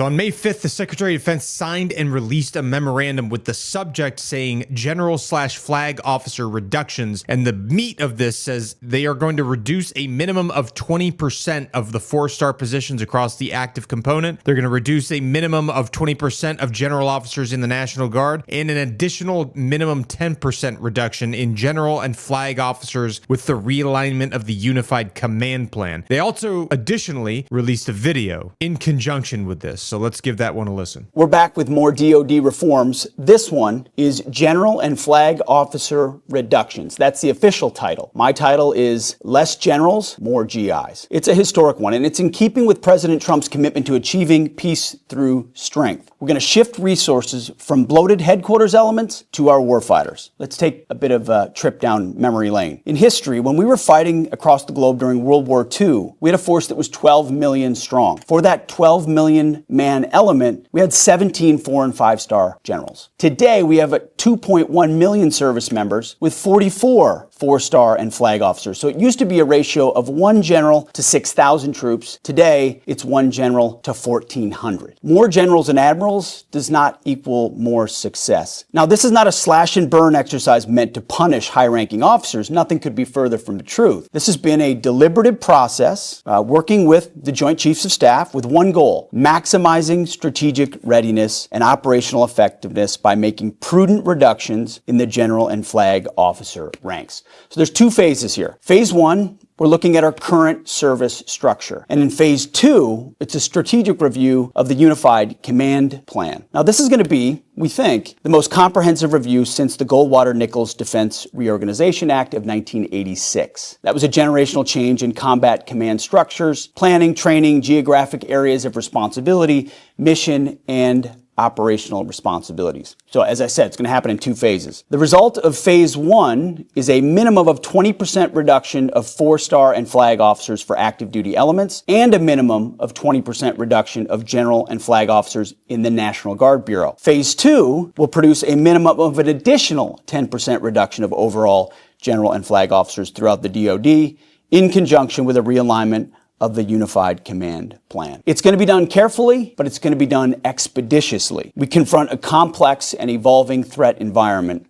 So on May 5th, the Secretary of Defense signed and released a memorandum with the subject saying general/flag officer reductions. And the meat of this says they are going to reduce a minimum of 20% of the 4-star positions across the active component. They're going to reduce a minimum of 20% of general officers in the National Guard and an additional minimum 10% reduction in general and flag officers with the realignment of the Unified Command Plan. They also additionally released a video in conjunction with this. So let's give that one a listen. We're back with more DoD reforms. This one is General and Flag Officer Reductions. That's the official title. My title is Less Generals, More GIs. It's a historic one, and it's in keeping with President Trump's commitment to achieving peace through strength. We're going to shift resources from bloated headquarters elements to our warfighters. Let's take a bit of a trip down memory lane. In history, when we were fighting across the globe during World War II, we had a force that was 12 million strong. For that 12 million man element, we had 17 4- and 5-star generals. Today, we have 2.1 million service members with 44 4-star and flag officers. So it used to be a ratio of 1 general to 6,000 troops. Today, it's 1 general to 1,400. More generals and admirals does not equal more success. Now, this is not a slash and burn exercise meant to punish high-ranking officers. Nothing could be further from the truth. This has been a deliberative process, working with the Joint Chiefs of Staff with one goal: maximizing strategic readiness and operational effectiveness by making prudent reductions in the general and flag officer ranks. So there's 2 phases here. Phase 1, we're looking at our current service structure. And in phase 2, it's a strategic review of the Unified Command Plan. Now, this is going to be, we think, the most comprehensive review since the Goldwater-Nichols Defense Reorganization Act of 1986. That was a generational change in combat command structures, planning, training, geographic areas of responsibility, mission, and operational responsibilities. So as I said, it's going to happen in 2 phases. The result of phase 1 is a minimum of 20% reduction of 4-star and flag officers for active duty elements and a minimum of 20% reduction of general and flag officers in the National Guard Bureau. Phase 2 will produce a minimum of an additional 10% reduction of overall general and flag officers throughout the DoD in conjunction with a realignment of the Unified Command Plan. It's going to be done carefully, but it's going to be done expeditiously. We confront a complex and evolving threat environment.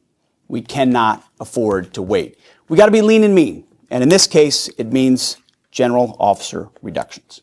We cannot afford to wait. We got to be lean and mean. And in this case, it means general officer reductions.